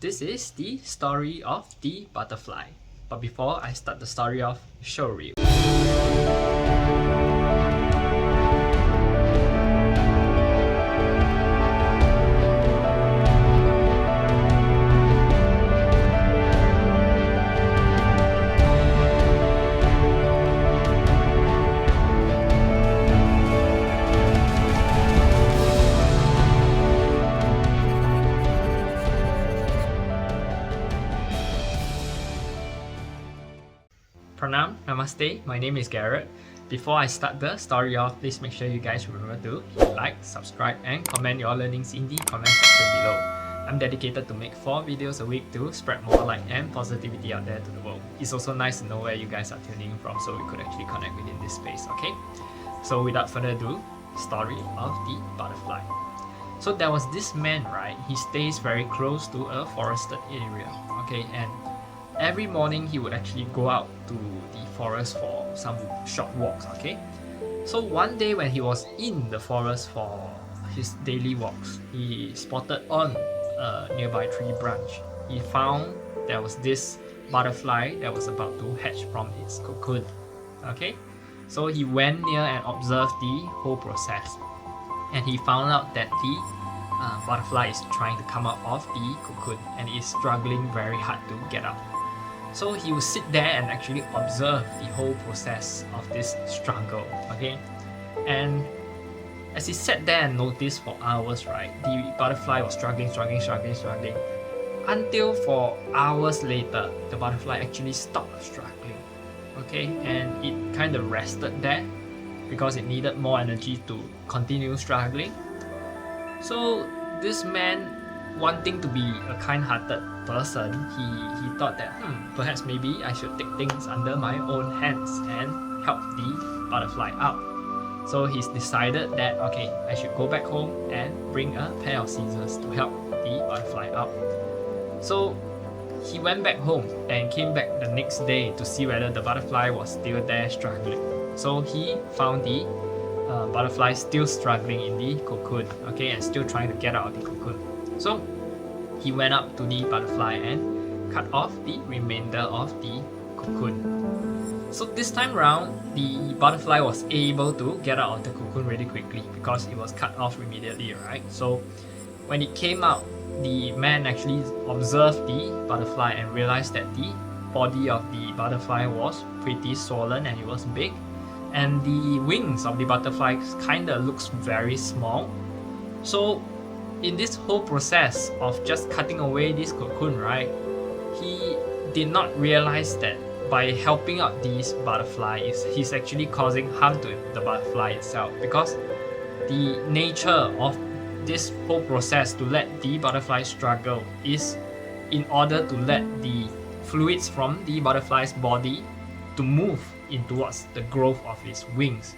This is the story of the butterfly. But before I start the story of show reel. Pranam, Namaste, my name is Garret. Before I start the story off, please make sure you guys remember to like, subscribe and comment your learnings in the comment section below. I'm dedicated to make 4 videos a week to spread more light and positivity out there to the world. It's also nice to know where you guys are tuning in from so we could actually connect within this space, okay? So without further ado, story of the butterfly. So there was this man, right? He stays very close to a forested area, okay? And every morning he would actually go out to the forest for some short walks, okay? So one day when he was in the forest for his daily walks, he spotted on a nearby tree branch. He found there was this butterfly that was about to hatch from its cocoon, okay? So he went near and observed the whole process. And he found out that the butterfly is trying to come out of the cocoon and is struggling very hard to get out. So he would sit there and actually observe the whole process of this struggle, okay? And as he sat there and noticed for hours, right, the butterfly was struggling, until for hours later, the butterfly actually stopped struggling, okay? And it kind of rested there because it needed more energy to continue struggling. So this man, wanting to be a kind-hearted person, he thought that perhaps maybe I should take things under my own hands and help the butterfly out. So he's decided that okay, I should go back home and bring a pair of scissors to help the butterfly out. So he went back home and came back the next day to see whether the butterfly was still there struggling. So he found the butterfly still struggling in the cocoon, okay, and still trying to get out of the cocoon. So he went up to the butterfly and cut off the remainder of the cocoon. So this time round, the butterfly was able to get out of the cocoon really quickly because it was cut off immediately, right? So when it came out, the man actually observed the butterfly and realized that the body of the butterfly was pretty swollen and it was big, and the wings of the butterfly kinda looks very small. So in this whole process of just cutting away this cocoon, right, he did not realize that by helping out these butterflies, he's actually causing harm to the butterfly itself, because the nature of this whole process to let the butterfly struggle is in order to let the fluids from the butterfly's body to move in towards the growth of its wings.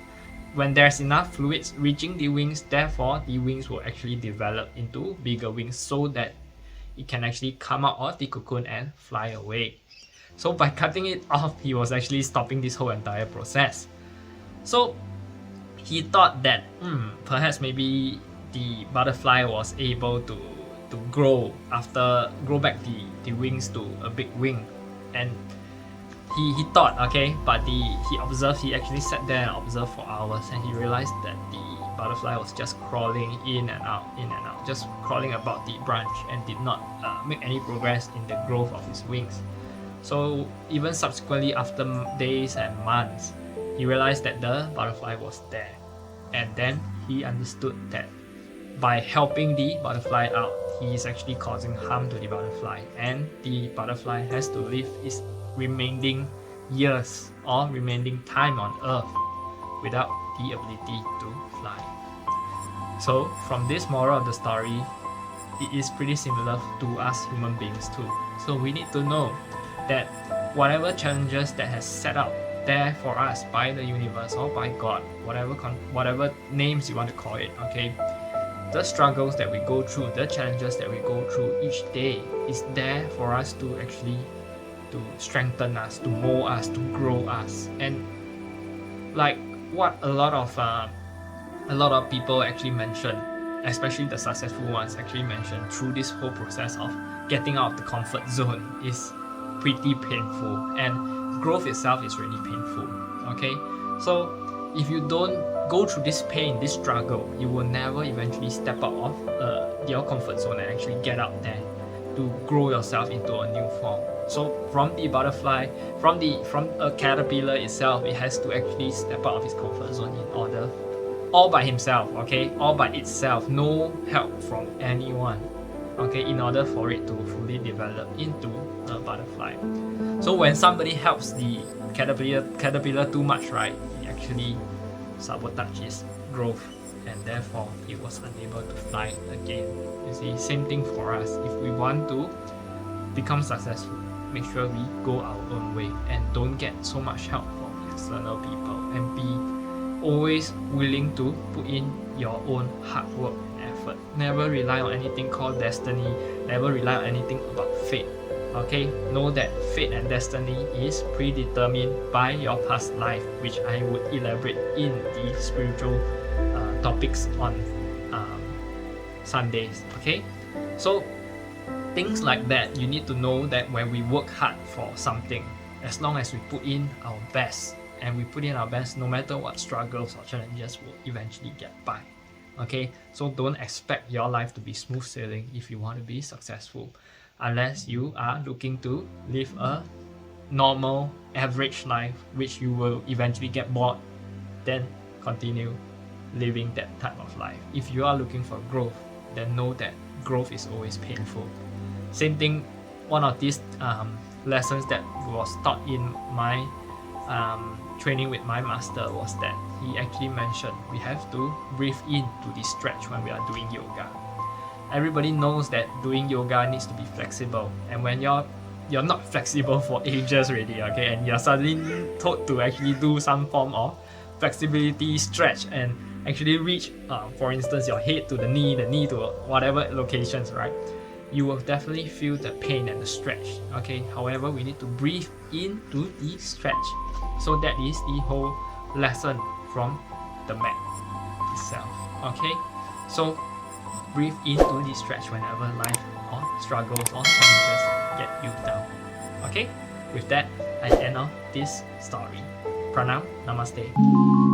When there's enough fluids reaching the wings, therefore the wings will actually develop into bigger wings so that it can actually come out of the cocoon and fly away. So by cutting it off, he was actually stopping this whole entire process. So he thought that perhaps maybe the butterfly was able to grow back the wings to a big wing, and he thought, okay, but he actually sat there and observed for hours, and he realized that the butterfly was just crawling in and out, just crawling about the branch and did not make any progress in the growth of his wings. So even subsequently, after days and months, he realized that the butterfly was there, and then he understood that by helping the butterfly out, he is actually causing harm to the butterfly, and the butterfly has to live its remaining years or remaining time on earth without the ability to fly. So from this moral of the story, it is pretty similar to us human beings too. So we need to know that whatever challenges that has set out there for us by the universe or by God, whatever names you want to call it, okay, the struggles that we go through, the challenges that we go through each day is there for us to actually to strengthen us, to mold us, to grow us. And like what a lot of people actually mention, especially the successful ones actually mention through this whole process of getting out of the comfort zone is pretty painful, and growth itself is really painful. Okay, so if you don't go through this pain, this struggle, you will never eventually step out of your comfort zone and actually get out there to grow yourself into a new form. So from the butterfly, from a caterpillar itself, it has to actually step out of its comfort zone in order, all by himself, okay, all by itself, no help from anyone, okay, in order for it to fully develop into a butterfly. So when somebody helps the caterpillar too much, right, it actually sabotages its growth, and therefore it was unable to fly again. You see, same thing for us. If we want to become successful, make sure we go our own way and don't get so much help from external people, and be always willing to put in your own hard work and effort. Never rely on anything called destiny, never rely on anything about fate. Okay, know that fate and destiny is predetermined by your past life, which I would elaborate in the spiritual topics on Sundays. Okay, so things like that, you need to know that when we work hard for something, as long as we put in our best, and we put in our best, no matter what struggles or challenges, will eventually get by. Okay, so don't expect your life to be smooth sailing if you want to be successful, unless you are looking to live a normal, average life, which you will eventually get bored, then continue living that type of life. If you are looking for growth, then know that growth is always painful. Same thing, one of these lessons that was taught in my training with my master was that he actually mentioned we have to breathe in to the stretch when we are doing yoga. Everybody knows that doing yoga needs to be flexible, and when you're not flexible for ages already, okay, and you're suddenly told to actually do some form of flexibility stretch and actually reach, for instance, your head to the knee to whatever locations, right, you will definitely feel the pain and the stretch. Okay, however, we need to breathe into the stretch. So that is the whole lesson from the mat itself. Okay, so breathe into the stretch whenever life or struggles or challenges get you down. Okay, with that, I end off this story. Pranam, namaste.